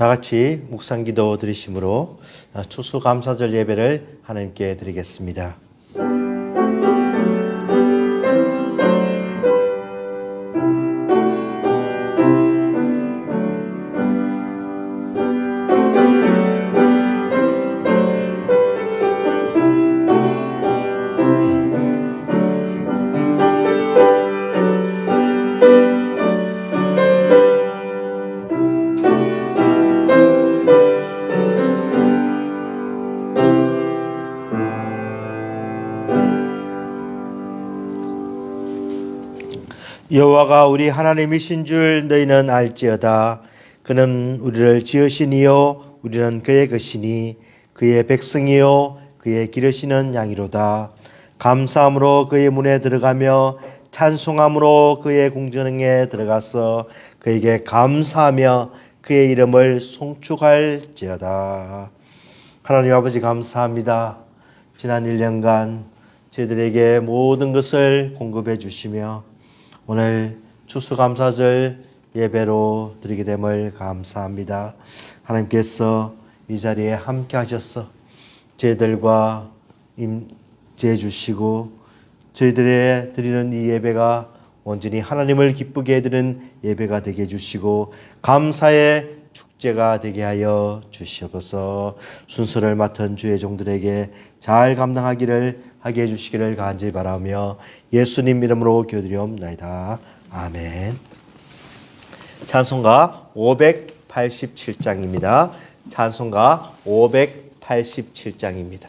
다 같이 묵상기도 드리심으로 추수감사절 예배를 하나님께 드리겠습니다. 여호와가 우리 하나님이신 줄 너희는 알지어다. 그는 우리를 지으신 이요 우리는 그의 것이니 그의 백성이요 그의 기르시는 양이로다. 감사함으로 그의 문에 들어가며 찬송함으로 그의 궁전에 들어가서 그에게 감사하며 그의 이름을 송축할지어다. 하나님 아버지 감사합니다. 지난 1년간 저희들에게 모든 것을 공급해 주시며 오늘 추수감사절 예배로 드리게 됨을 감사합니다. 하나님께서 이 자리에 함께 하셔서 저희들과 임재 주시고 저희들의 드리는 이 예배가 온전히 하나님을 기쁘게 해드리는 예배가 되게 해주시고 감사의 축제가 되게 하여 주시옵소서. 순서를 맡은 주의 종들에게 잘 감당하기를 하게 해주시기를 간절히 바라며 예수님 이름으로 기도드리옵나이다. 아멘. 찬송가 587장입니다. 찬송가 587장입니다.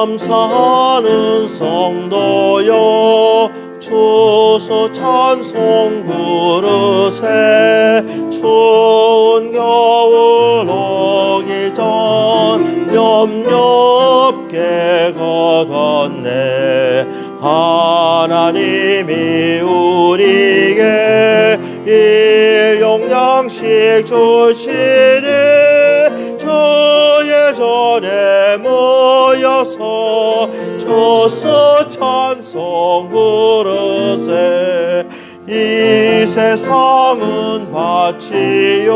감사하는 성도여 추수 찬송 부르세. 추운 겨울 오기 전 염렵게 거뒀네. 하나님이 우리에게 일용양식 주시니 주의 전에 모여서 추수 찬송 부르세. 이 세상은 밭이요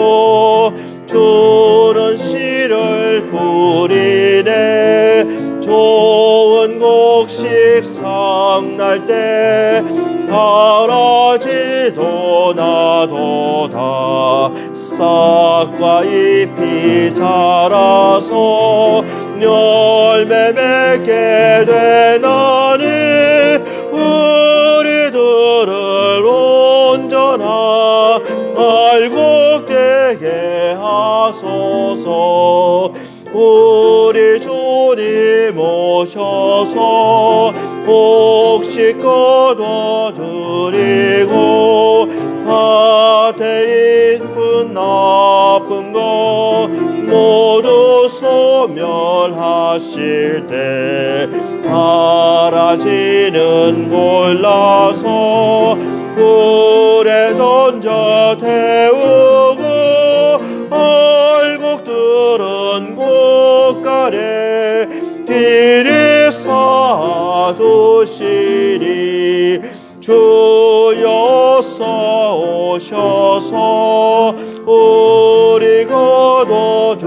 주는 씨를 뿌리네. 좋은 곡식 상날 때 바라지도 나도다. 싹과 잎이 자라서 열매 맺게 되나니 우리들을 온전한 알곡되게 하소서. 우리 주님 오셔서 혹시 거둬드리고 밭에 있는 나쁜 것 모두 소멸하실 때 바라지는 골라서 불에 던져 태우고 얼국들은 곳간에 길이 쌓아두시리. 주여서 오셔서 우리 거둬주소서.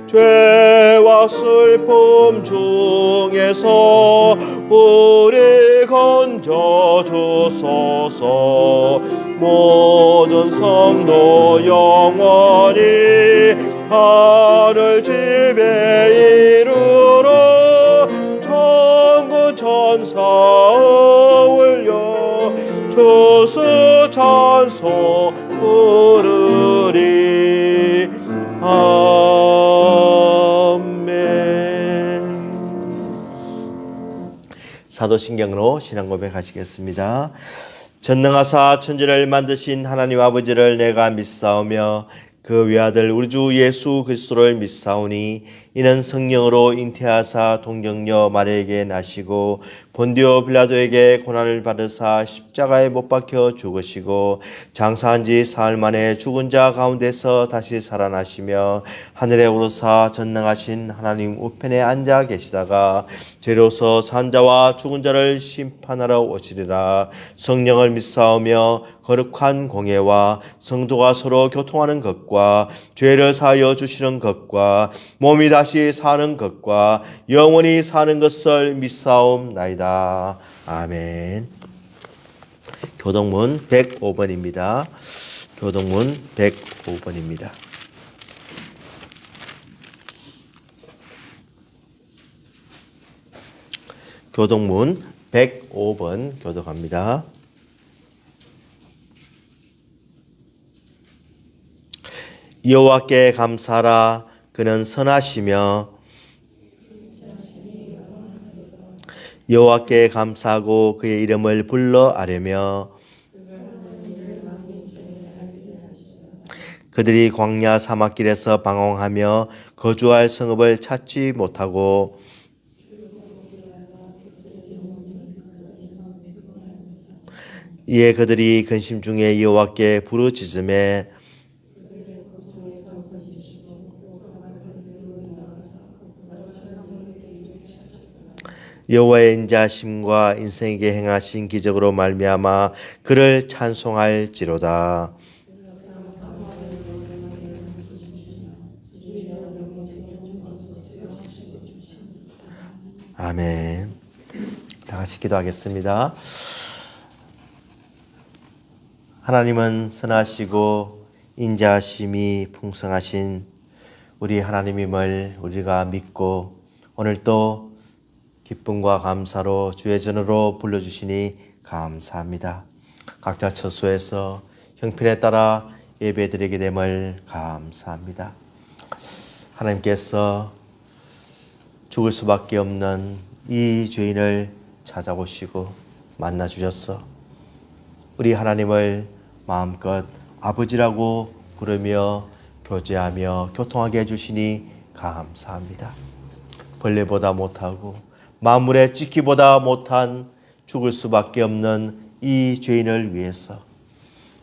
죄와 슬픔 중에서 우리 건져주소서. 모든 성도 영원히 하늘 집에 이르러 천군 천사 올려 주스 찬송 부르리. 아멘. 사도신경으로 신앙 고백하시겠습니다. 전능하사 천지를 만드신 하나님 아버지를 내가 믿사오며 그 외아들 우리 주 예수 그리스도를 믿사오니 이는 성령으로 잉태하사 동정녀 마리아에게 나시고 본디오 빌라도에게 고난을 받으사 십자가에 못 박혀 죽으시고 장사한 지 사흘 만에 죽은 자 가운데서 다시 살아나시며 하늘에 오르사 전능하신 하나님 우편에 앉아 계시다가 죄로서 산 자와 죽은 자를 심판하러 오시리라. 성령을 믿사오며 거룩한 공예와 성도가 서로 교통하는 것과 죄를 사하여 주시는 것과 몸이 다시 사는 것과 영원히 사는 것을 믿사옵나이다. 아멘. 교동문 105번입니다. 교동문 105번입니다. 교동문 105번 교독합니다. 여호와께 감사하라. 그는 선하시며 여호와께 감사하고 그의 이름을 불러 아뢰며 그들이 광야 사막길에서 방황하며 거주할 성읍을 찾지 못하고 이에 그들이 근심 중에 여호와께 부르짖음에 여호와의 인자심과 인생에게 행하신 기적으로 말미암아 그를 찬송할지로다. 아멘. 다 같이 기도하겠습니다. 하나님은 선하시고 인자심이 풍성하신 우리 하나님임을 우리가 믿고 오늘 또 기쁨과 감사로 주의 전으로 불러주시니 감사합니다. 각자 처소에서 형편에 따라 예배드리게 됨을 감사합니다. 하나님께서 죽을 수밖에 없는 이 죄인을 찾아오시고 만나주셨어. 우리 하나님을 마음껏 아버지라고 부르며 교제하며 교통하게 해주시니 감사합니다. 벌레보다 못하고 만물의 찢기보다 못한 죽을 수밖에 없는 이 죄인을 위해서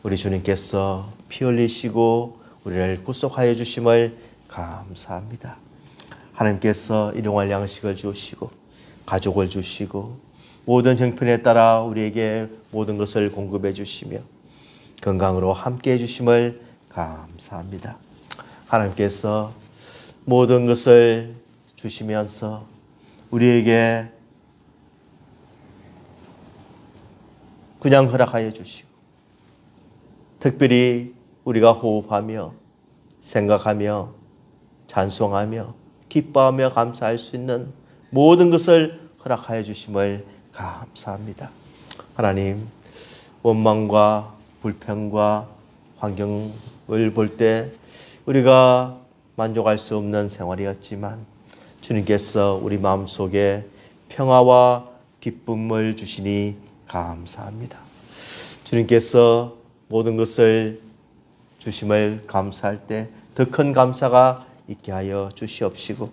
우리 주님께서 피 흘리시고 우리를 구속하여 주심을 감사합니다. 하나님께서 일용할 양식을 주시고 가족을 주시고 모든 형편에 따라 우리에게 모든 것을 공급해 주시며 건강으로 함께 해 주심을 감사합니다. 하나님께서 모든 것을 주시면서 우리에게 그냥 허락하여 주시고 특별히 우리가 호흡하며 생각하며 찬송하며 기뻐하며 감사할 수 있는 모든 것을 허락하여 주심을 감사합니다. 하나님, 원망과 불평과 환경을 볼 때 우리가 만족할 수 없는 생활이었지만 주님께서 우리 마음속에 평화와 기쁨을 주시니 감사합니다. 주님께서 모든 것을 주심을 감사할 때 더 큰 감사가 있게 하여 주시옵시고,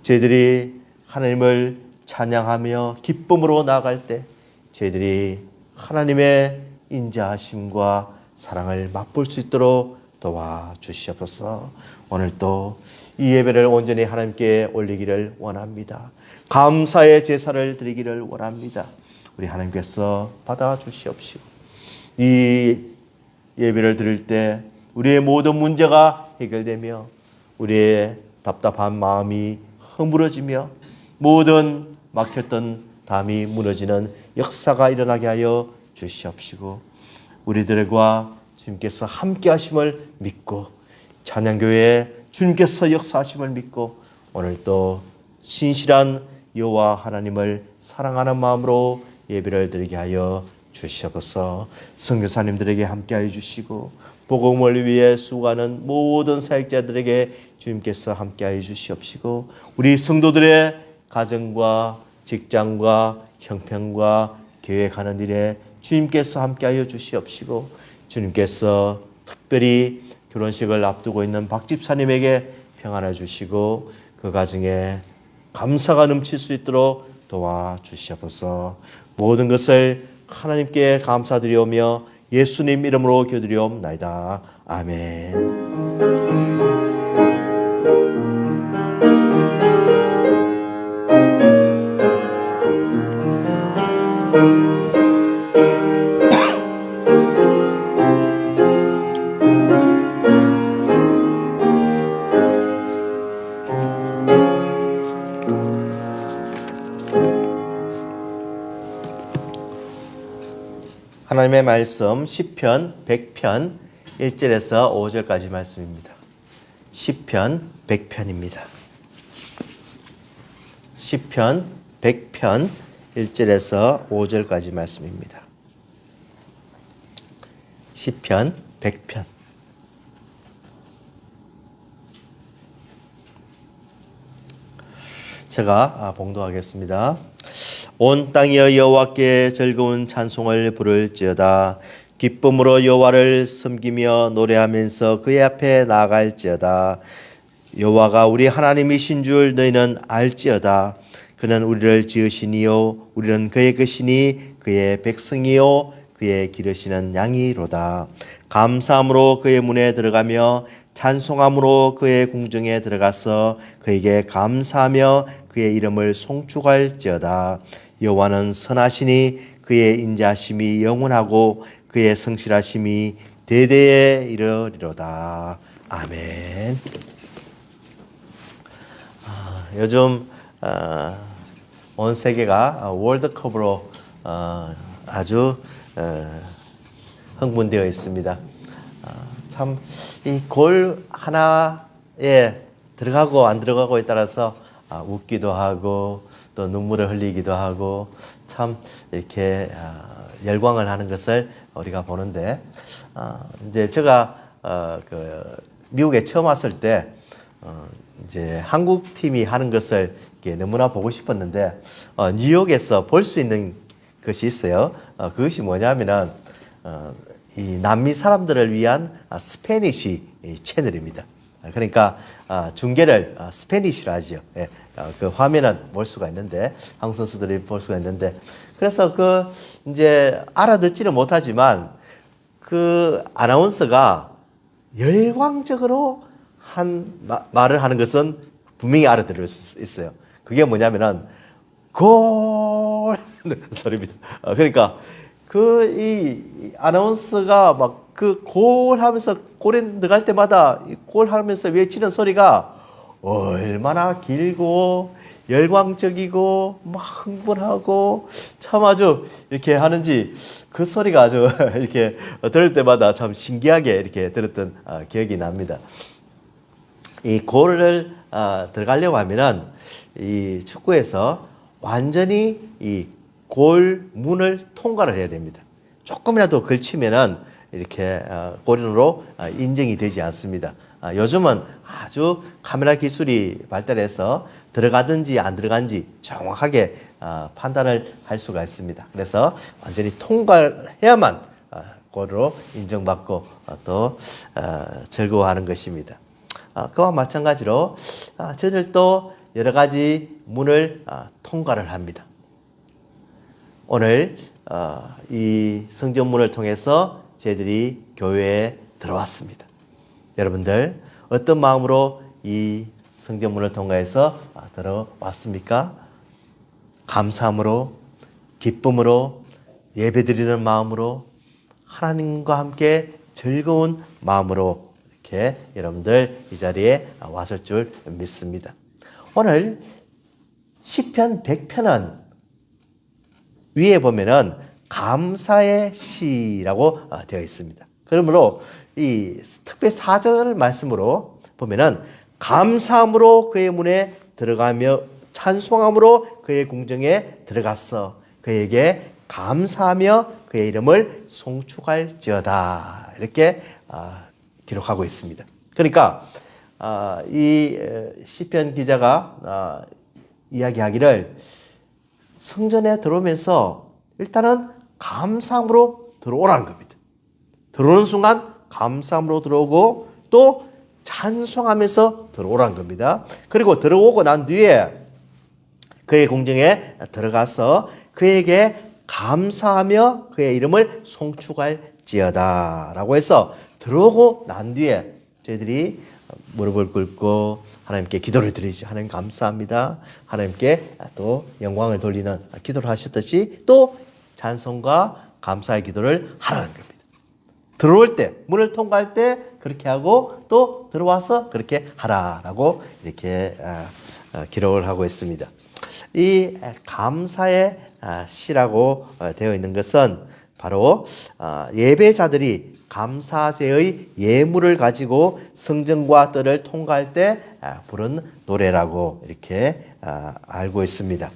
저희들이 하나님을 찬양하며 기쁨으로 나아갈 때 저희들이 하나님의 인자하심과 사랑을 맛볼 수 있도록 도와주시옵소서. 오늘도 이 예배를 온전히 하나님께 올리기를 원합니다. 감사의 제사를 드리기를 원합니다. 우리 하나님께서 받아주시옵시고, 이 예배를 드릴 때 우리의 모든 문제가 해결되며 우리의 답답한 마음이 허물어지며 모든 막혔던 담이 무너지는 역사가 일어나게 하여 주시옵시고, 우리들과 주님께서 함께 하심을 믿고 찬양교회에 주님께서 역사하심을 믿고 오늘도 신실한 여호와 하나님을 사랑하는 마음으로 예배를 드리게 하여 주시옵소서. 선교사님들에게 함께 하여 주시고 복음을 위해 수고하는 모든 사역자들에게 주님께서 함께 하여 주시옵시고, 우리 성도들의 가정과 직장과 형편과 계획하는 일에 주님께서 함께하여 주시옵시고, 주님께서 특별히 결혼식을 앞두고 있는 박 집사님에게 평안을 주시고 그 가정에 감사가 넘칠 수 있도록 도와주시옵소서. 모든 것을 하나님께 감사드리오며 예수님 이름으로 기도드리옵나이다. 아멘. 하나님의 말씀 시편 100편 1절에서 5절까지 말씀입니다. 시편 100편입니다. 시편 100편 1절에서 5절까지 말씀입니다. 시편 100편. 제가 봉독하겠습니다. 온 땅이여 여호와께 즐거운 찬송을 부를지어다. 기쁨으로 여호와를 섬기며 노래하면서 그의 앞에 나아갈지어다. 여호와가 우리 하나님이신 줄 너희는 알지어다. 그는 우리를 지으시니요 우리는 그의 것이니 그의 백성이요 그의 기르시는 양이로다. 감사함으로 그의 문에 들어가며 찬송함으로 그의 궁정에 들어가서 그에게 감사하며 그의 이름을 송축할지어다. 여호와는 선하시니 그의 인자하심이 영원하고 그의 성실하심이 대대에 이르리로다. 아멘. 요즘 온 세계가 월드컵으로 아주 흥분되어 있습니다. 참 이 골 하나에 들어가고 안 들어가고에 따라서 웃기도 하고 또 눈물을 흘리기도 하고 참 이렇게 열광을 하는 것을 우리가 보는데, 이제 제가 미국에 처음 왔을 때 이제 한국 팀이 하는 것을 너무나 보고 싶었는데 뉴욕에서 볼 수 있는 것이 있어요. 그것이 뭐냐면은 이 남미 사람들을 위한 스페니쉬 채널입니다. 그러니까 중계를 스페니쉬로 하죠. 예, 그 화면은 볼 수가 있는데 한국 선수들이 볼 수가 있는데, 그래서 이제 알아듣지는 못하지만 그 아나운서가 열광적으로 말을 하는 것은 분명히 알아들을 수 있어요. 그게 뭐냐면은 골 소리입니다. 그러니까 이 아나운서가 막 골 하면서 골에 들어갈 때마다 골 하면서 외치는 소리가 얼마나 길고 열광적이고 막 흥분하고 참 아주 이렇게 하는지 그 소리가 아주 이렇게 들을 때마다 참 신기하게 이렇게 들었던 기억이 납니다. 이 골을 들어가려고 하면은 이 축구에서 완전히 이 골 문을 통과를 해야 됩니다. 조금이라도 걸치면은 이렇게 골인으로 인정이 되지 않습니다. 요즘은 아주 카메라 기술이 발달해서 들어가든지 안 들어간지 정확하게 판단을 할 수가 있습니다. 그래서 완전히 통과해야만 고로 인정받고 또 즐거워하는 것입니다. 그와 마찬가지로 저희들도 여러 가지 문을 통과를 합니다. 오늘 이 성전문을 통해서 저희들이 교회에 들어왔습니다. 여러분들 어떤 마음으로 이 성전문을 통과해서 들어왔습니까? 감사함으로, 기쁨으로, 예배드리는 마음으로, 하나님과 함께 즐거운 마음으로 이렇게 여러분들 이 자리에 왔을 줄 믿습니다. 오늘 시편 100편은 위에 보면은 감사의 시라고 되어 있습니다. 그러므로 이 특별 4절 말씀으로 보면은 감사함으로 그의 문에 들어가며 찬송함으로 그의 궁정에 들어갔어. 그에게 감사하며 그의 이름을 송축할지어다. 이렇게 기록하고 있습니다. 그러니까 이 시편 기자가 이야기하기를 성전에 들어오면서 일단은 감사함으로 들어오라는 겁니다. 들어오는 순간 감사함으로 들어오고 또 찬송하면서 들어오라는 겁니다. 그리고 들어오고 난 뒤에 그의 궁정에 들어가서 그에게 감사하며 그의 이름을 송축할지어다 라고 해서 들어오고 난 뒤에 저희들이 무릎을 꿇고 하나님께 기도를 드리죠. 하나님 감사합니다. 하나님께 또 영광을 돌리는 기도를 하셨듯이 또 찬송과 감사의 기도를 하라는 겁니다. 들어올 때, 문을 통과할 때 그렇게 하고 또 들어와서 그렇게 하라라고 이렇게 기록을 하고 있습니다. 이 감사의 시라고 되어 있는 것은 바로 예배자들이 감사제의 예물을 가지고 성전과 뜰을 통과할 때 부른 노래라고 이렇게 알고 있습니다.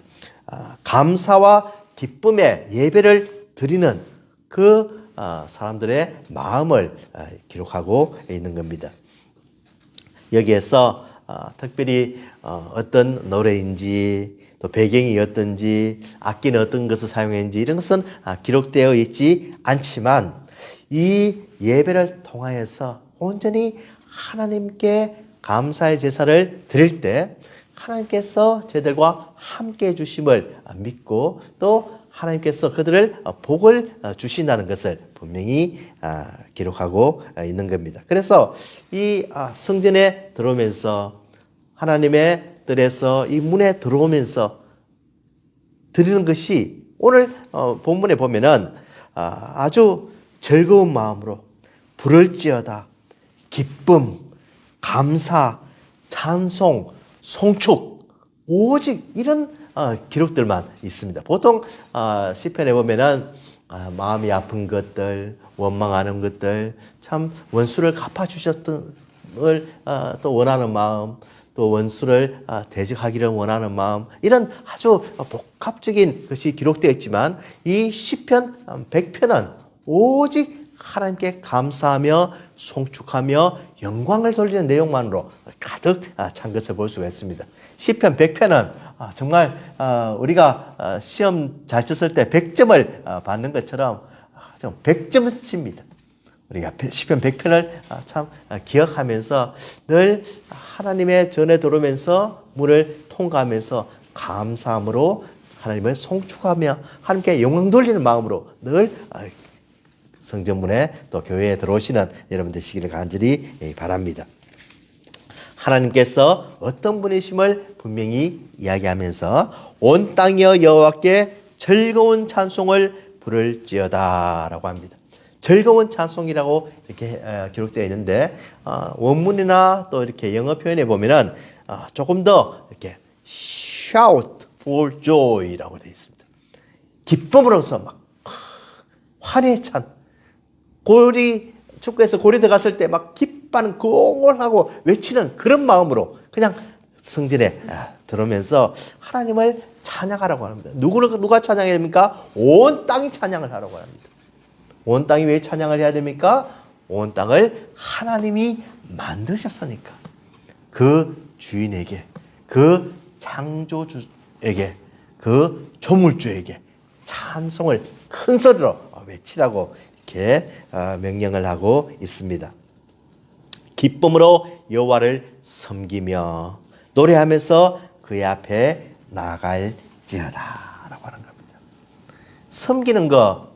감사와 기쁨의 예배를 드리는 그 사람들의 마음을 기록하고 있는 겁니다. 여기에서 특별히 어떤 노래인지 또 배경이 어떤지 악기는 어떤 것을 사용했는지 이런 것은 기록되어 있지 않지만 이 예배를 통하여서 온전히 하나님께 감사의 제사를 드릴 때 하나님께서 저희들과 함께 해주심을 믿고 또 하나님께서 그들을 복을 주신다는 것을 분명히 기록하고 있는 겁니다. 그래서 이 성전에 들어오면서 하나님의 뜰에서 이 문에 들어오면서 드리는 것이 오늘 본문에 보면은 아주 즐거운 마음으로 부를지어다 기쁨, 감사, 찬송, 송축 오직 이런 기록들만 있습니다. 보통 시편에 보면은 마음이 아픈 것들, 원망하는 것들, 참 원수를 갚아주셨던 걸 또 원하는 마음, 또 원수를 대적하기를 원하는 마음 이런 아주 복합적인 것이 기록되어 있지만 이 시편 100편은 오직 하나님께 감사하며 송축하며 영광을 돌리는 내용만으로 가득 찬 것을 볼 수가 있습니다. 시편 100편은 정말 우리가 시험 잘 쳤을 때 100점을 받는 것처럼 좀 100점을 칩니다. 우리가 시편 100편을 참 기억하면서 늘 하나님의 전에 들어오면서 문을 통과하면서 감사함으로 하나님을 송축하며 하나님께 영광 돌리는 마음으로 늘 성전문에 또 교회에 들어오시는 여러분 되시기를 간절히 바랍니다. 하나님께서 어떤 분이심을 분명히 이야기하면서 온 땅이여 여호와께 즐거운 찬송을 부를지어다 라고 합니다. 즐거운 찬송이라고 이렇게 기록되어 있는데 원문이나 또 이렇게 영어 표현에 보면은 조금 더 이렇게 shout for joy라고 되어 있습니다. 기쁨으로서 막 환희에 찬 축구에서 골이 들어갔을 때 막 기뻐하는 골하고 외치는 그런 마음으로 그냥 성전에 들어오면서 하나님을 찬양하라고 합니다. 누가 찬양해야 됩니까? 온 땅이 찬양을 하라고 합니다. 온 땅이 왜 찬양을 해야 됩니까? 온 땅을 하나님이 만드셨으니까 그 주인에게, 그 창조주에게, 그 조물주에게 찬송을 큰 소리로 외치라고 이렇게 명령을 하고 있습니다. 기쁨으로 여호와를 섬기며 노래하면서 그의 앞에 나아갈지어다 라고 하는 겁니다. 섬기는 것,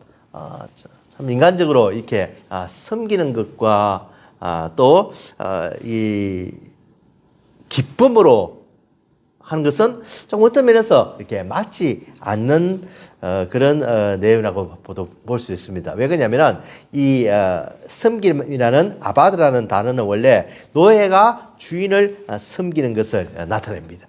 참 인간적으로 이렇게 섬기는 것과 또 이 기쁨으로 하는 것은 좀 어떤 면에서 이렇게 맞지 않는 그런 내용이라고 볼 수 있습니다. 왜 그러냐면은 이 섬김이라는 아바드라는 단어는 원래 노예가 주인을 섬기는 것을 나타냅니다.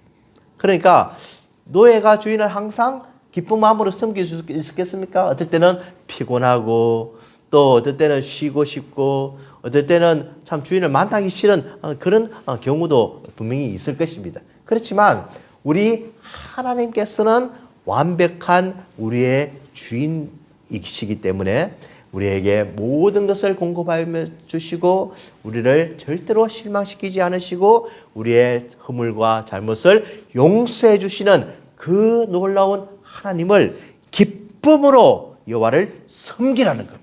그러니까 노예가 주인을 항상 기쁜 마음으로 섬길 수 있었겠습니까? 어떨 때는 피곤하고 또 어떨 때는 쉬고 싶고 어떨 때는 참 주인을 만나기 싫은 그런 경우도 분명히 있을 것입니다. 그렇지만 우리 하나님께서는 완벽한 우리의 주인이시기 때문에 우리에게 모든 것을 공급하여 주시고 우리를 절대로 실망시키지 않으시고 우리의 허물과 잘못을 용서해 주시는 그 놀라운 하나님을 기쁨으로 여호와를 섬기라는 겁니다.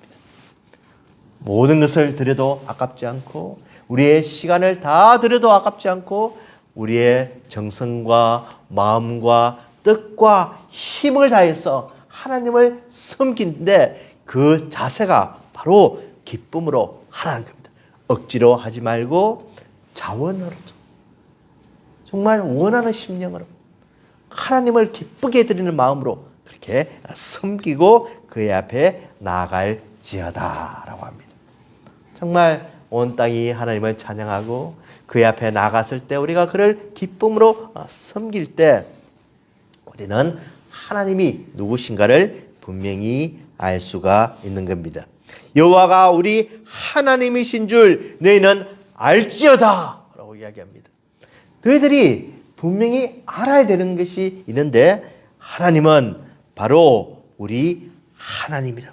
모든 것을 드려도 아깝지 않고 우리의 시간을 다 드려도 아깝지 않고 우리의 정성과 마음과 뜻과 힘을 다해서 하나님을 섬기는데 그 자세가 바로 기쁨으로 하라는 겁니다. 억지로 하지 말고 자원으로 정말 원하는 심령으로 하나님을 기쁘게 드리는 마음으로 그렇게 섬기고 그의 앞에 나아갈지어다 라고 합니다. 정말 온 땅이 하나님을 찬양하고 그의 앞에 나갔을 때 우리가 그를 기쁨으로 섬길 때 우리는 하나님이 누구신가를 분명히 알 수가 있는 겁니다. 여호와가 우리 하나님이신 줄 너희는 알지어다 라고 이야기합니다. 너희들이 분명히 알아야 되는 것이 있는데 하나님은 바로 우리 하나님이다.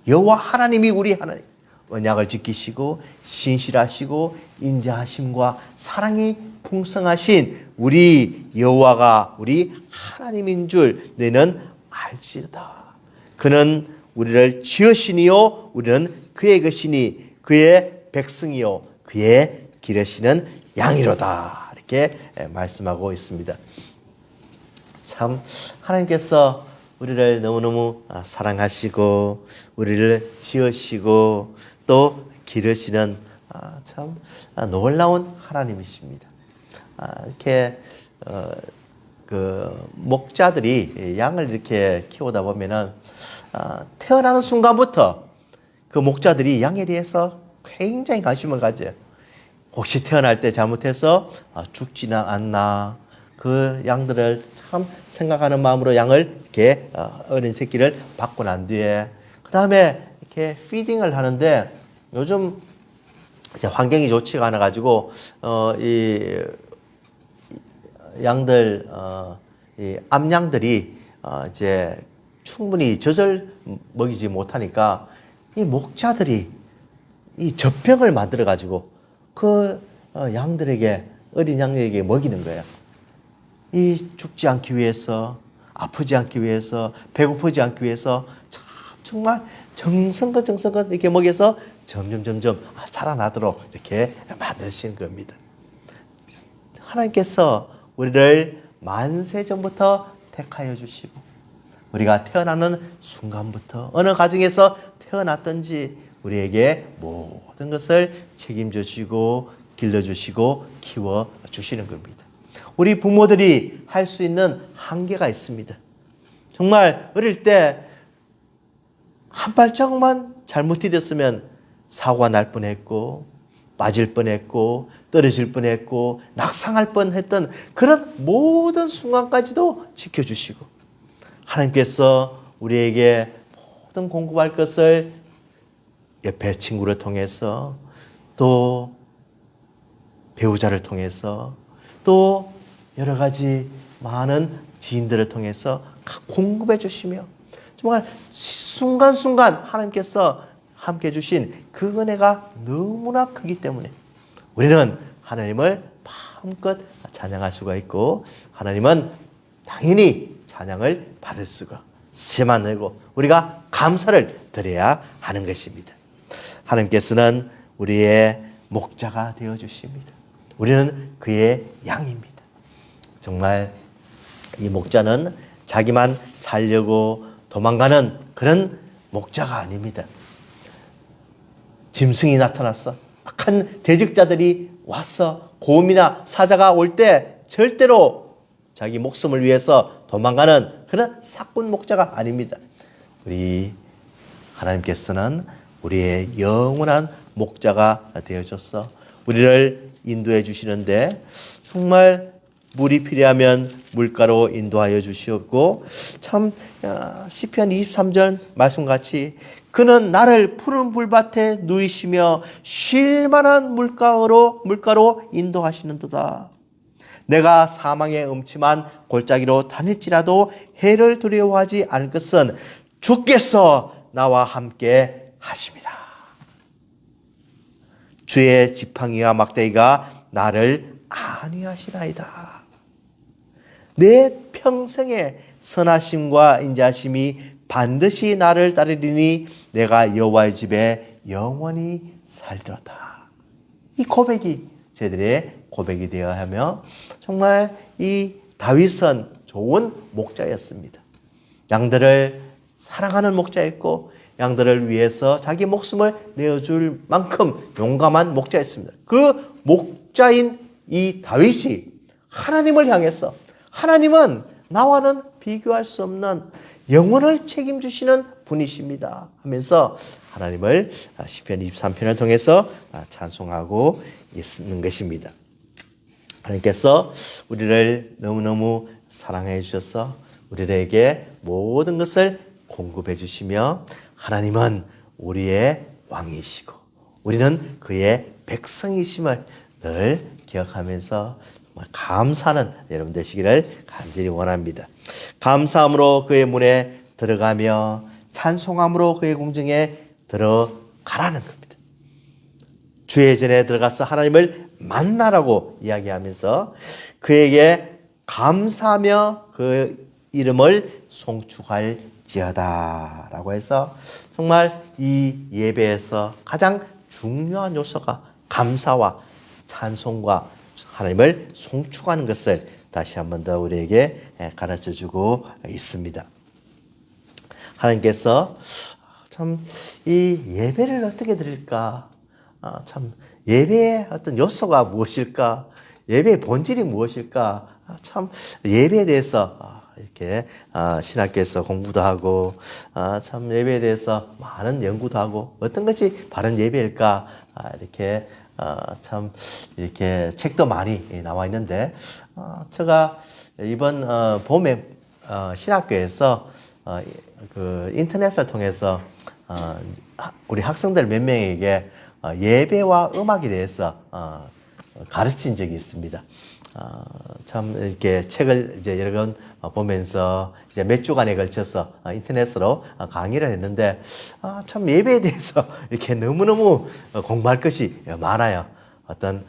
여호와 하나님이 우리 하나님. 언약을 지키시고 신실하시고 인자하심과 사랑이 풍성하신 우리 여호와가 우리 하나님인 줄 너희는 알지어다. 그는 우리를 지으시니요 우리는 그의 것이니 그의 백성이요 그의 기르시는 양이로다. 이렇게 말씀하고 있습니다. 참 하나님께서 우리를 너무너무 사랑하시고 우리를 지으시고 또 기르시는 참 놀라운 하나님이십니다. 이렇게 그 목자들이 양을 이렇게 키우다 보면은 태어나는 순간부터 그 목자들이 양에 대해서 굉장히 관심을 가져요. 혹시 태어날 때 잘못해서 죽지는 않나 그 양들을 참 생각하는 마음으로 양을 이렇게 어린 새끼를 받고 난 뒤에 그 다음에 이렇게 피딩을 하는데 요즘 이제 환경이 좋지가 않아 가지고 이 양들 이 암양들이 이제 충분히 젖을 먹이지 못하니까 이 목자들이 이 젖병을 만들어 가지고 그 양들에게 어린 양에게 먹이는 거예요. 이 죽지 않기 위해서 아프지 않기 위해서 배고프지 않기 위해서 정말 정성껏 이렇게 먹여서 점점 자라나도록 이렇게 만드신 겁니다. 하나님께서 우리를 만세전부터 택하여 주시고 우리가 태어나는 순간부터 어느 가정에서 태어났든지 우리에게 모든 것을 책임져 주시고 길러주시고 키워주시는 겁니다. 우리 부모들이 할 수 있는 한계가 있습니다. 정말 어릴 때 한 발짝만 잘못 디뎠으면 사고가 날 뻔했고 빠질 뻔했고 떨어질 뻔했고 낙상할 뻔했던 그런 모든 순간까지도 지켜주시고 하나님께서 우리에게 모든 공급할 것을 옆에 친구를 통해서 또 배우자를 통해서 또 여러 가지 많은 지인들을 통해서 공급해 주시며 정말 순간순간 하나님께서 함께 주신 그 은혜가 너무나 크기 때문에 우리는 하나님을 마음껏 찬양할 수가 있고 하나님은 당연히 찬양을 받을 수가 세만 내고 우리가 감사를 드려야 하는 것입니다. 하나님께서는 우리의 목자가 되어 주십니다. 우리는 그의 양입니다. 정말 이 목자는 자기만 살려고 도망가는 그런 목자가 아닙니다. 짐승이 나타났어. 악한 대적자들이 와서 곰이나 사자가 올 때 절대로 자기 목숨을 위해서 도망가는 그런 사꾼 목자가 아닙니다. 우리 하나님께서는 우리의 영원한 목자가 되어줘서 우리를 인도해 주시는데 정말 물이 필요하면 물가로 인도하여 주시옵고 참 시편 23절 말씀같이 그는 나를 푸른 불밭에 누이시며 쉴 만한 물가로 인도하시는도다. 내가 사망의 음침한 골짜기로 다닐지라도 해를 두려워하지 않을 것은 주께서 나와 함께 하심이라. 주의 지팡이와 막대기가 나를 안위하시나이다. 내 평생의 선하심과 인자하심이 반드시 나를 따르리니 내가 여호와의 집에 영원히 살리로다. 이 고백이 저희들의 고백이 되어야 하며 정말 이 다윗은 좋은 목자였습니다. 양들을 사랑하는 목자였고 양들을 위해서 자기 목숨을 내어줄 만큼 용감한 목자였습니다. 그 목자인 이 다윗이 하나님을 향해서 하나님은 나와는 비교할 수 없는 영혼을 책임주시는 분이십니다 하면서 하나님을 시편 23편을 통해서 찬송하고 있는 것입니다. 하나님께서 우리를 너무너무 사랑해 주셔서 우리에게 모든 것을 공급해 주시며 하나님은 우리의 왕이시고 우리는 그의 백성이심을 늘 기억하면서 정말 감사하는 여러분 되시기를 간절히 원합니다. 감사함으로 그의 문에 들어가며 찬송함으로 그의 궁정에 들어가라는 겁니다. 주의 전에 들어가서 하나님을 만나라고 이야기하면서 그에게 감사하며 그 이름을 송축할지어다 라고 해서 정말 이 예배에서 가장 중요한 요소가 감사와 찬송과 하나님을 송축하는 것을 다시 한 번 더 우리에게 가르쳐주고 있습니다. 하나님께서 참 이 예배를 어떻게 드릴까? 참 예배의 어떤 요소가 무엇일까? 예배의 본질이 무엇일까? 참 예배에 대해서 이렇게 신학교에서 공부도 하고 참 예배에 대해서 많은 연구도 하고 어떤 것이 바른 예배일까? 이렇게 참 이렇게 책도 많이 나와 있는데 제가 이번 봄에 신학교에서 그 인터넷을 통해서 우리 학생들 몇 명에게 예배와 음악에 대해서 가르친 적이 있습니다. 참 이렇게 책을 이제 여러 권 보면서 이제 몇 주간에 걸쳐서 인터넷으로 강의를 했는데 참 예배에 대해서 이렇게 너무너무 공부할 것이 많아요. 어떤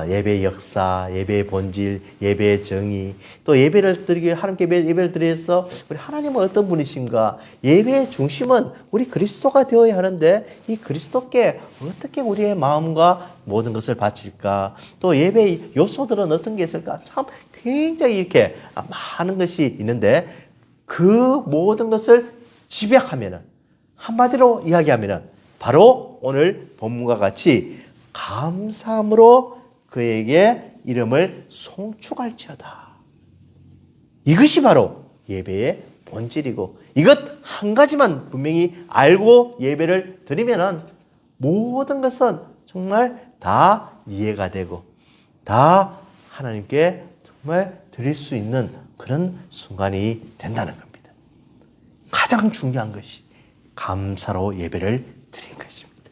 예배의 역사, 예배의 본질, 예배의 정의, 또 예배를 드리기 위해 하나님께 예배를 드려서 우리 하나님은 어떤 분이신가? 예배의 중심은 우리 그리스도가 되어야 하는데 이 그리스도께 어떻게 우리의 마음과 모든 것을 바칠까? 또 예배의 요소들은 어떤 게 있을까? 참 굉장히 이렇게 많은 것이 있는데 그 모든 것을 집약하면은 한마디로 이야기하면은 바로 오늘 본문과 같이 감사함으로 그에게 이름을 송축할지어다. 이것이 바로 예배의 본질이고 이것 한 가지만 분명히 알고 예배를 드리면은 모든 것은 정말 다 이해가 되고 다 하나님께 정말 드릴 수 있는 그런 순간이 된다는 겁니다. 가장 중요한 것이 감사로 예배를 드린 것입니다.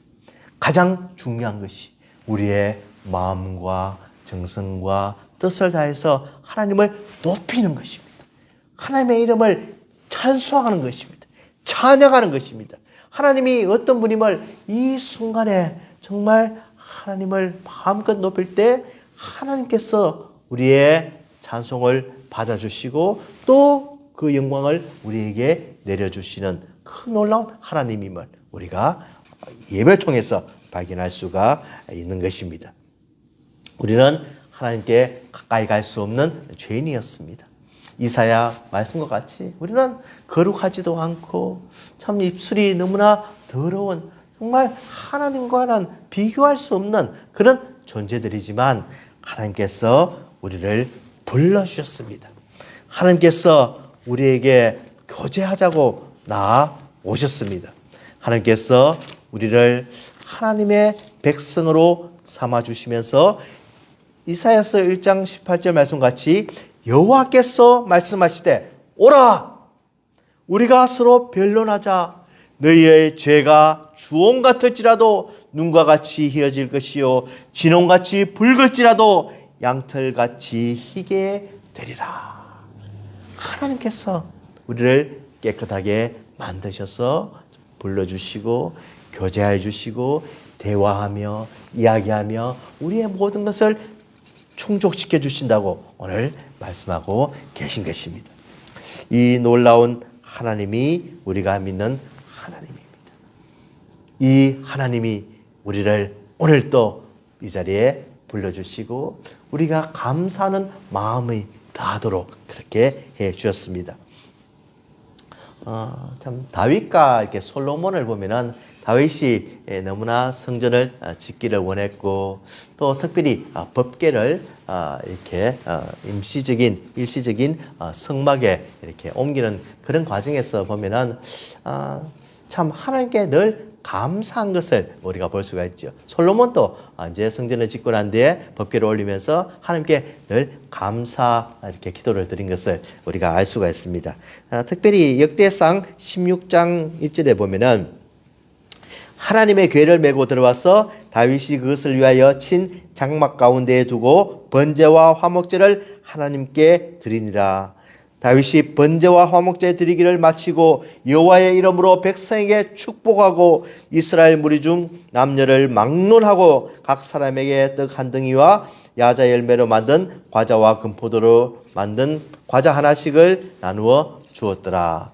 가장 중요한 것이 우리의 마음과 정성과 뜻을 다해서 하나님을 높이는 것입니다. 하나님의 이름을 찬송하는 것입니다. 찬양하는 것입니다. 하나님이 어떤 분임을 이 순간에 정말 하나님을 마음껏 높일 때 하나님께서 우리의 찬송을 받아주시고 또 그 영광을 우리에게 내려주시는 그 놀라운 하나님임을 우리가 예배를 통해서 발견할 수가 있는 것입니다. 우리는 하나님께 가까이 갈 수 없는 죄인이었습니다. 이사야 말씀과 같이 우리는 거룩하지도 않고 참 입술이 너무나 더러운 정말 하나님과는 비교할 수 없는 그런 존재들이지만 하나님께서 우리를 불러주셨습니다. 하나님께서 우리에게 교제하자고 나오셨습니다. 하나님께서 우리를 하나님의 백성으로 삼아주시면서 이사야서 1장 18절 말씀같이 여호와께서 말씀하시되 오라 우리가 서로 변론하자 너희의 죄가 주홍 같을지라도 눈과 같이 희어질 것이요 진홍같이 붉을지라도 양털같이 희게 되리라. 하나님께서 우리를 깨끗하게 만드셔서 불러주시고 교제해 주시고 대화하며 이야기하며 우리의 모든 것을 충족시켜 주신다고 오늘 말씀하고 계신 것입니다. 이 놀라운 하나님이 우리가 믿는 하나님입니다. 이 하나님이 우리를 오늘 또 이 자리에 불러주시고 우리가 감사하는 마음이 다하도록 그렇게 해 주셨습니다. 참 다윗과 이렇게 솔로몬을 보면은 다윗이 너무나 성전을 짓기를 원했고 또 특별히 법궤를 이렇게 일시적인 성막에 이렇게 옮기는 그런 과정에서 보면은 참 하나님께 늘 감사한 것을 우리가 볼 수가 있죠. 솔로몬도 이제 성전을 짓고 난 뒤에 법궤를 올리면서 하나님께 늘 감사 이렇게 기도를 드린 것을 우리가 알 수가 있습니다. 특별히 역대상 16장 1절에 보면은 하나님의 궤를 메고 들어와서 다윗이 그것을 위하여 친 장막 가운데에 두고 번제와 화목제를 하나님께 드리니라. 다윗이 번제와 화목제 드리기를 마치고 여호와의 이름으로 백성에게 축복하고 이스라엘 무리 중 남녀를 막론하고 각 사람에게 떡 한 덩이와 야자 열매로 만든 과자와 금포도로 만든 과자 하나씩을 나누어 주었더라.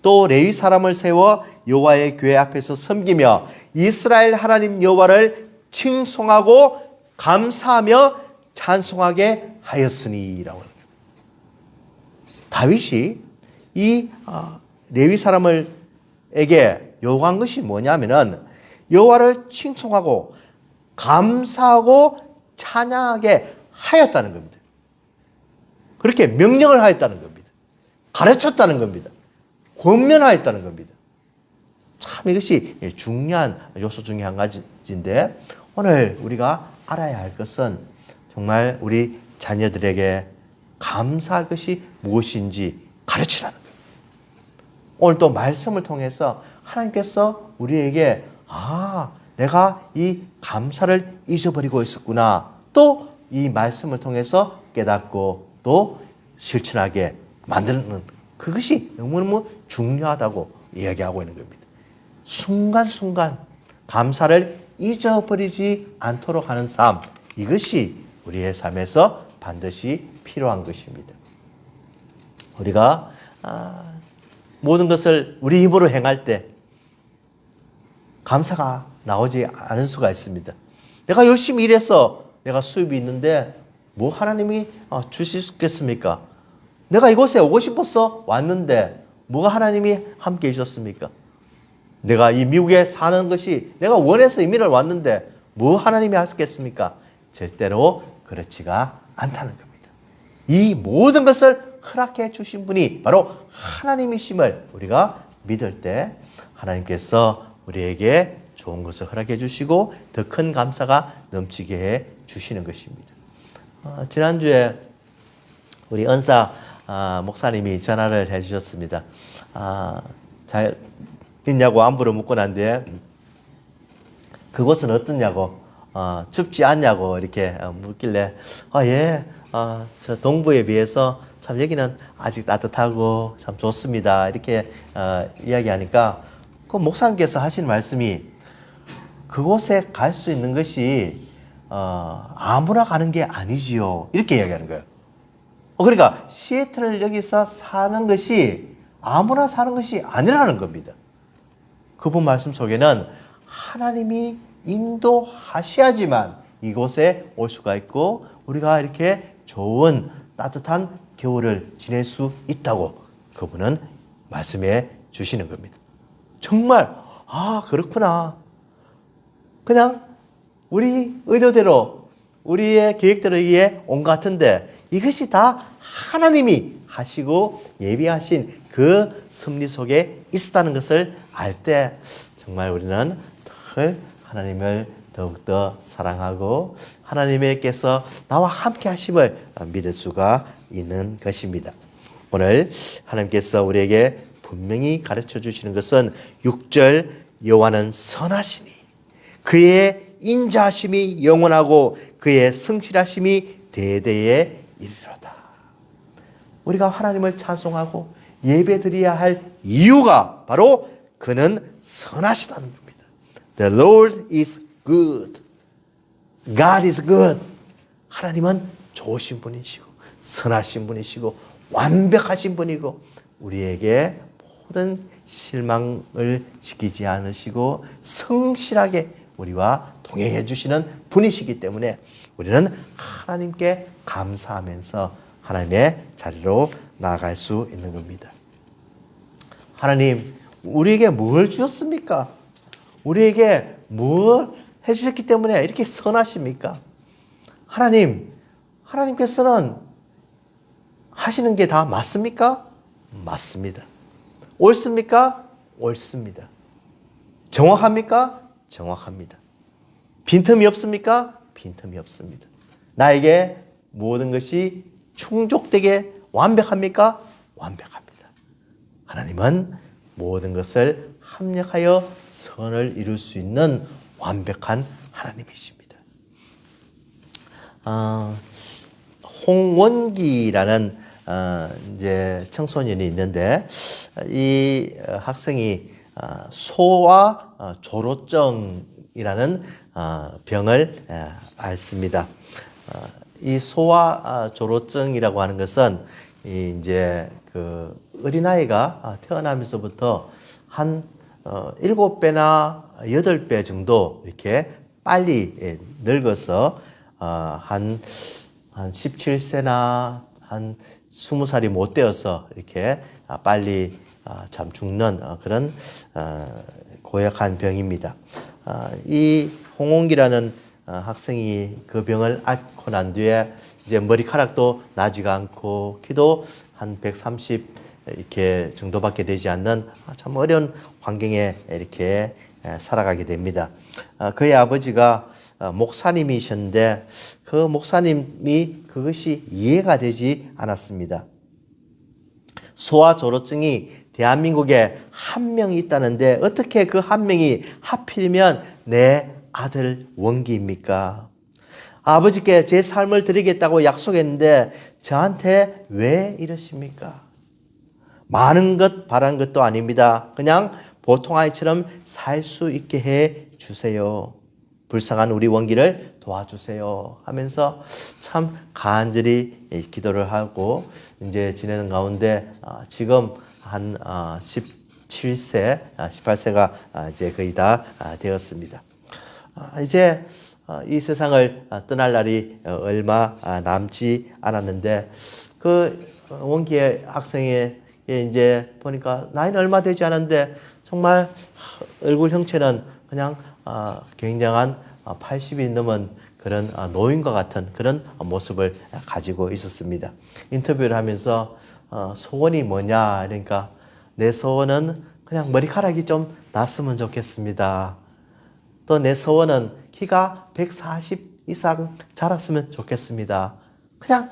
또 레위 사람을 세워 여호와의 궤 앞에서 섬기며 이스라엘 하나님 여호와를 칭송하고 감사하며 찬송하게 하였으니라고. 다윗이 이 레위 사람에게 요구한 것이 뭐냐면은 여호와를 칭송하고 감사하고 찬양하게 하였다는 겁니다. 그렇게 명령을 하였다는 겁니다. 가르쳤다는 겁니다. 권면하였다는 겁니다. 참 이것이 중요한 요소 중에 한 가지인데 오늘 우리가 알아야 할 것은 정말 우리 자녀들에게 감사할 것이 무엇인지 가르치라는 거예요. 오늘 또 말씀을 통해서 하나님께서 우리에게 내가 이 감사를 잊어버리고 있었구나. 또 이 말씀을 통해서 깨닫고 또 실천하게 만드는 그것이 너무너무 중요하다고 이야기하고 있는 겁니다. 순간순간 감사를 잊어버리지 않도록 하는 삶, 이것이 우리의 삶에서 반드시 필요한 것입니다. 우리가 모든 것을 우리 힘으로 행할 때 감사가 나오지 않을 수가 있습니다. 내가 열심히 일해서 내가 수입이 있는데 뭐 하나님이 주시겠습니까? 내가 이곳에 오고 싶어서 왔는데 뭐가 하나님이 함께 해주셨습니까? 내가 이 미국에 사는 것이 내가 원해서 이민을 왔는데 뭐 하나님이 하셨겠습니까? 절대로 그렇지가 않다는 겁니다. 이 모든 것을 허락해 주신 분이 바로 하나님이심을 우리가 믿을 때 하나님께서 우리에게 좋은 것을 허락해 주시고 더 큰 감사가 넘치게 해 주시는 것입니다. 지난주에 우리 은사 목사님이 전화를 해 주셨습니다. 잘 있냐고 안부를 묻고 난 뒤에 그곳은 어떻냐고 춥지 않냐고 이렇게 묻길래 저 동부에 비해서 참 여기는 아직 따뜻하고 참 좋습니다. 이렇게 이야기하니까 그 목사님께서 하시는 말씀이 그곳에 갈 수 있는 것이 아무나 가는 게 아니지요. 이렇게 이야기하는 거예요. 그러니까 시애틀을 여기서 사는 것이 아무나 사는 것이 아니라는 겁니다. 그분 말씀 속에는 하나님이 인도하셔야지만 이곳에 올 수가 있고 우리가 이렇게 좋은 따뜻한 겨울을 지낼 수 있다고 그분은 말씀해 주시는 겁니다. 정말 그렇구나. 그냥 우리 의도대로 우리의 계획대로 의해 온 것 같은데 이것이 다 하나님이 하시고 예비하신 그 섭리 속에 있었다는 것을 알 때 정말 우리는 늘 하나님을 더욱더 사랑하고 하나님께서 나와 함께 하심을 믿을 수가 있는 것입니다. 오늘 하나님께서 우리에게 분명히 가르쳐 주시는 것은 6절 여호와는 선하시니 그의 인자하심이 영원하고 그의 성실하심이 대대에 이르리로다. 우리가 하나님을 찬송하고 예배드려야 할 이유가 바로 그는 선하시다는 겁니다. The Lord is good. God is good. 하나님은 좋으신 분이시고 선하신 분이시고 완벽하신 분이고 우리에게 모든 실망을 시키지 않으시고 성실하게 우리와 동행해 주시는 분이시기 때문에 우리는 하나님께 감사하면서 하나님의 자리로 나아갈 수 있는 겁니다. 하나님, 우리에게 뭘 주셨습니까? 우리에게 뭘 해주셨기 때문에 이렇게 선하십니까? 하나님께서는 하시는 게 다 맞습니까? 맞습니다. 옳습니까? 옳습니다. 정확합니까? 정확합니다. 빈틈이 없습니까? 빈틈이 없습니다. 나에게 모든 것이 충족되게 완벽합니까? 완벽합니다. 하나님은 모든 것을 합력하여 선을 이룰 수 있는 완벽한 하나님이십니다. 홍원기라는 이제 청소년이 있는데 이 학생이 소아 조로증이라는 병을 앓습니다. 이 소아 조로증이라고 하는 것은 이제 그 어린아이가 태어나면서부터 한 7배나 8배 정도 이렇게 빨리 늙어서 한 17세나 한 20살이 못 되어서 이렇게 빨리 참 죽는 그런 고약한 병입니다. 이 홍홍기라는 학생이 그 병을 앓고 난 뒤에 이제 머리카락도 나지가 않고 키도 한 130 이렇게 정도밖에 되지 않는 참 어려운 환경에 이렇게 살아가게 됩니다. 그의 아버지가 목사님이셨는데 그 목사님이 그것이 이해가 되지 않았습니다. 소아조로증이 대한민국에 한 명이 있다는데 어떻게 그 한 명이 하필이면 내 아들 원기입니까? 아버지께 제 삶을 드리겠다고 약속했는데 저한테 왜 이러십니까? 많은 것 바란 것도 아닙니다. 그냥 보통 아이처럼 살 수 있게 해 주세요. 불쌍한 우리 원기를 도와주세요 하면서 참 간절히 기도를 하고 이제 지내는 가운데 지금 한 17세, 18세가 이제 거의 다 되었습니다. 이제 이 세상을 떠날 날이 얼마 남지 않았는데 그 원기의 학생의 이제 보니까 나이는 얼마 되지 않았는데 정말 얼굴 형체는 그냥 굉장한 80이 넘은 그런 노인과 같은 그런 모습을 가지고 있었습니다. 인터뷰를 하면서 소원이 뭐냐 그러니까 내 소원은 그냥 머리카락이 좀 났으면 좋겠습니다. 또 내 소원은 키가 140 이상 자랐으면 좋겠습니다. 그냥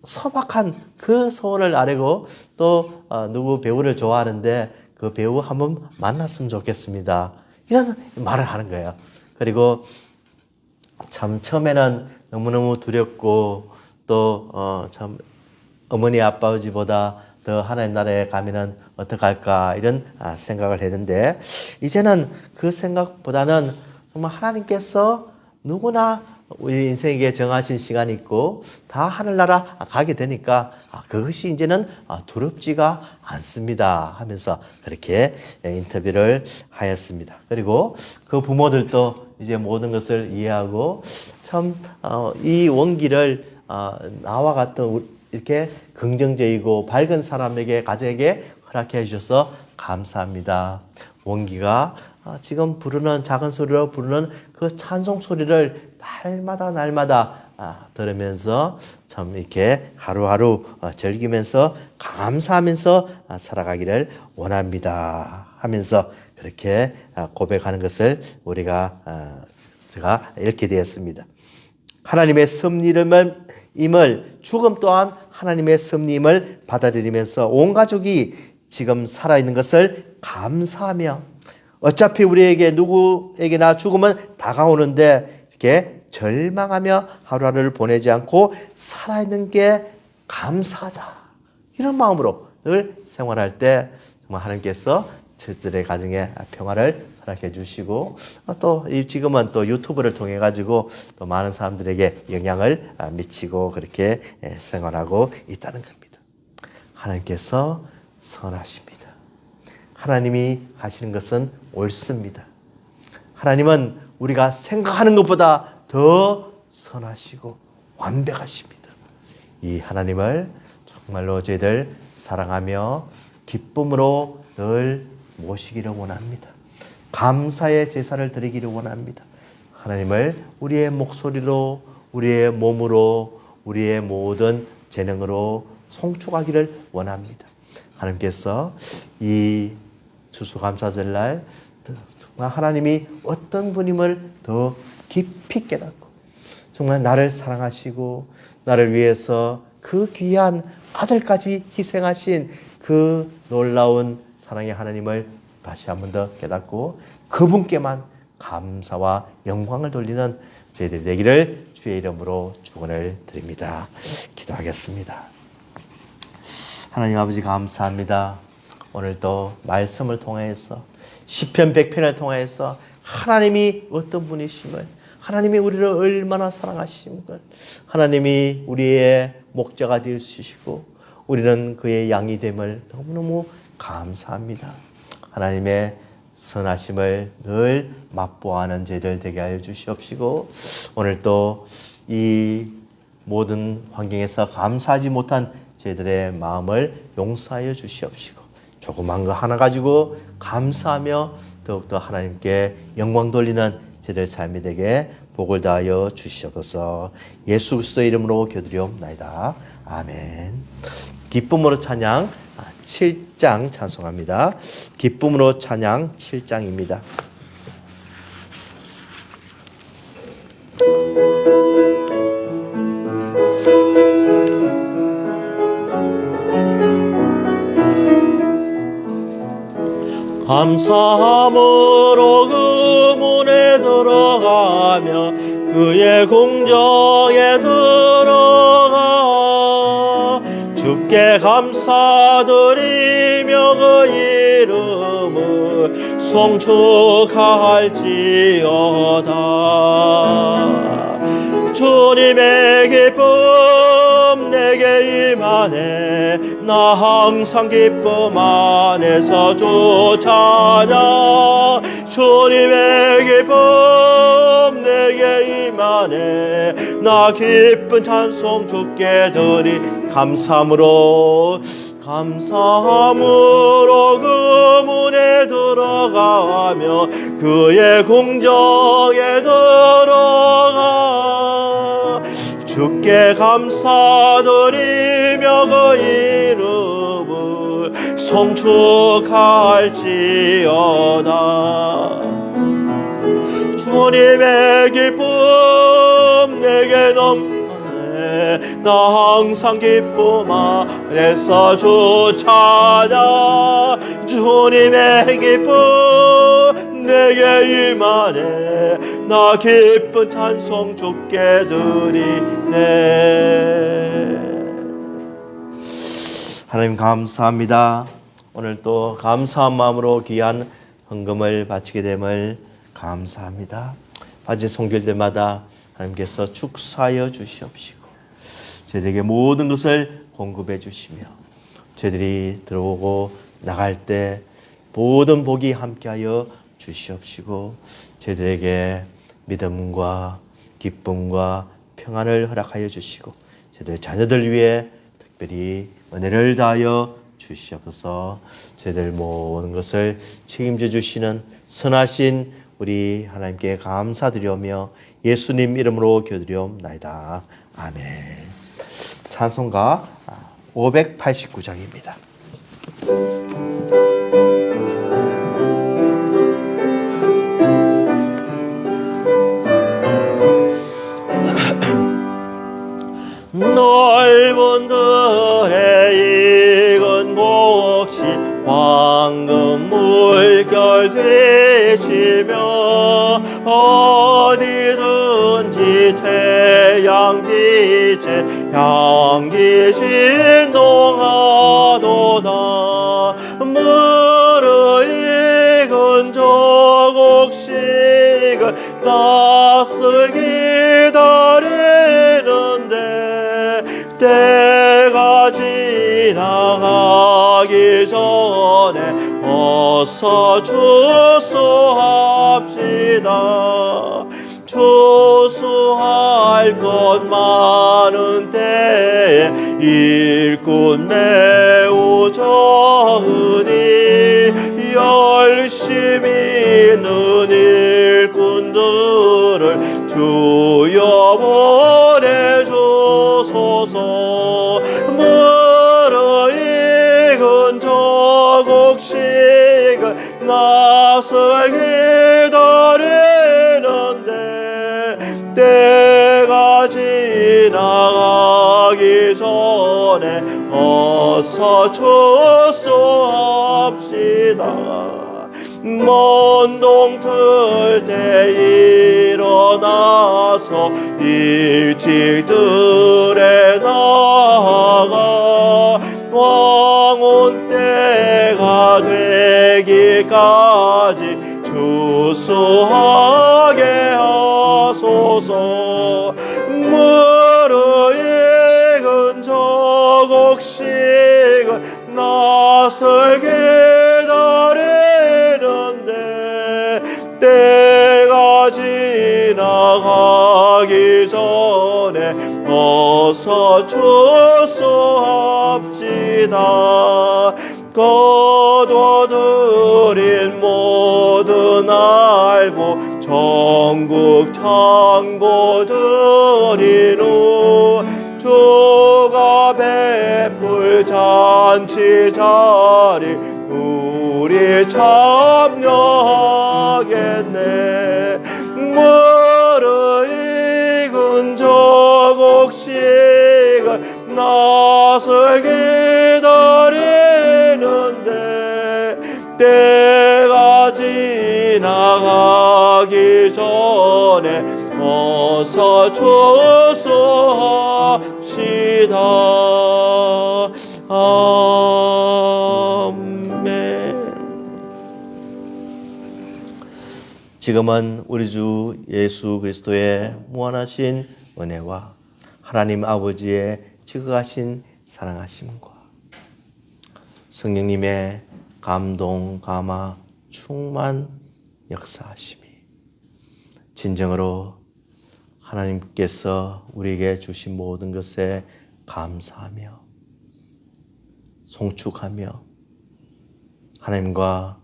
소박한 그 소원을 아뢰고 또 누구 배우를 좋아하는데 그 배우 한번 만났으면 좋겠습니다. 이런 말을 하는 거예요. 그리고 참 처음에는 너무너무 두렵고 또 참 어머니 아버지보다 더 하나님 나라에 가면은 어떡할까 이런 생각을 했는데 이제는 그 생각보다는 정말 하나님께서 누구나 우리 인생에게 정하신 시간이 있고 다 하늘나라 가게 되니까 그것이 이제는 두렵지가 않습니다 하면서 그렇게 인터뷰를 하였습니다. 그리고 그 부모들도 이제 모든 것을 이해하고 참 이 원기를 나와 같은 이렇게 긍정적이고 밝은 사람에게 가정에게 허락해 주셔서 감사합니다. 원기가 지금 부르는 작은 소리로 부르는 그 찬송 소리를 날마다 들으면서 참 이렇게 하루하루 즐기면서 감사하면서 살아가기를 원합니다 하면서 그렇게 고백하는 것을 제가 읽게 되었습니다. 하나님의 섭리임을 죽음 또한 하나님의 섭리임을 받아들이면서 온 가족이 지금 살아있는 것을 감사하며 어차피 우리에게 누구에게나 죽음은 다가오는데 이렇게 절망하며 하루하루를 보내지 않고 살아있는 게 감사하자 이런 마음으로 늘 생활할 때 정말 하나님께서 저들의 가정에 평화를 허락해 주시고 또 지금은 또 유튜브를 통해 가지고 또 많은 사람들에게 영향을 미치고 그렇게 생활하고 있다는 겁니다. 하나님께서 선하십니다. 하나님이 하시는 것은 옳습니다. 하나님은 우리가 생각하는 것보다 더 선하시고 완벽하십니다. 이 하나님을 정말로 저희들 사랑하며 기쁨으로 늘 모시기를 원합니다. 감사의 제사를 드리기를 원합니다. 하나님을 우리의 목소리로, 우리의 몸으로, 우리의 모든 재능으로 송축하기를 원합니다. 하나님께서 이 추수감사절날 정말 하나님이 어떤 분임을 더 깊이 깨닫고 정말 나를 사랑하시고 나를 위해서 그 귀한 아들까지 희생하신 그 놀라운 사랑의 하나님을 다시 한 번 더 깨닫고 그분께만 감사와 영광을 돌리는 저희들이 되기를 주의 이름으로 축원을 드립니다. 기도하겠습니다. 하나님 아버지 감사합니다. 오늘도 말씀을 통해서 시편 100편을 통해서 하나님이 어떤 분이심을 하나님이 우리를 얼마나 사랑하심을 하나님이 우리의 목자가 되어주시고 우리는 그의 양이 됨을 너무너무 감사합니다. 하나님의 선하심을 늘 맛보아하는 저희들 되게 하여 주시옵시고 오늘 또 이 모든 환경에서 감사하지 못한 저희들의 마음을 용서하여 주시옵시고 조그만 거 하나 가지고 감사하며 더욱더 하나님께 영광 돌리는 저희들의 삶이 되게 복을 다하여 주시옵소서. 예수 그리스도의 이름으로 기도드리옵나이다. 아멘. 기쁨으로 찬양 7장 찬송합니다. 기쁨으로 찬양 7장입니다. 감사함으로 그 문에 들어가며 그의 궁정에 들어가 주께 감사드리며 그 이름을 송축할지어다. 주님의 기쁨 내게 임하네 나 항상 기쁨 안에서 주 찬양 주님의 기쁨 내게 임하네 나 기쁜 찬송 주께 드리 감사함으로 그 문에 들어가며 그의 궁정에 들어가 주께 감사드리며 그 이름을 송축할지어다. 주님의 기쁨 내게 넘네 나 항상 기쁨 안에서 주 찬양 주님의 기쁨 내게 임하네 나 기쁜 찬송 주께 드리네. 하나님 감사합니다. 오늘 또 감사한 마음으로 귀한 헌금을 바치게 됨을 감사합니다. 바친 손길들마다 하나님께서 축사하여 주시옵시고 저희들에게 모든 것을 공급해 주시며 저희들이 들어오고 나갈 때 모든 복이 함께하여 주시옵시고 저희들에게 믿음과 기쁨과 평안을 허락하여 주시고 저희들 자녀들 위해 특별히 은혜를 다하여 주시옵소서. 저희들 모든 것을 책임져 주시는 선하신 우리 하나님께 감사드리오며 예수님 이름으로 기도드리옵나이다. 아멘. 찬송가 589장입니다. 넓은 들에 익은 곡식 황금 물결 되시며 어디든지 태양빛에 향기 진동하도다. 무르익은 저 곡식을 낯을 기다리는데 때가 지나가기 전에 어서 추수합시다. 추수할 것 많은 때에 일꾼 매우 적으니 열심히 있는 일꾼들을 주여 보내주소서. 무르익은 저 곡식을 낯을 기다리는데 때가 지나가기 전에 어서 추수합시다. 먼 동틀 때 일어나서 일찍 들에 나가 왕혼 때가 되기까지 추수하게 하소서. 무르익은 저 곡식을 낯을 기다리는데 때가 지나가기 전에 어서 추수합시다. 거둬들인 모든 알고 전국 창고 드린 후 주가 베풀 잔치 자리 우리 참여하겠네. 무르익은 저 곡식을 낯을 기다리는데 때가 지나가기 전에 어서 추수합시다. 아멘. 지금은 우리 주 예수 그리스도의 무한하신 은혜와 하나님 아버지의 지극하신 사랑하심과 성령님의 감동, 감화, 충만 역사하심이 진정으로 하나님께서 우리에게 주신 모든 것에 감사하며 송축하며 하나님과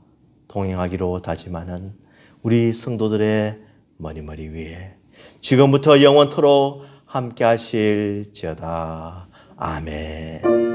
동행하기로 다짐하는 우리 성도들의 머리머리 위에 지금부터 영원토록 함께 하실지어다. 아멘.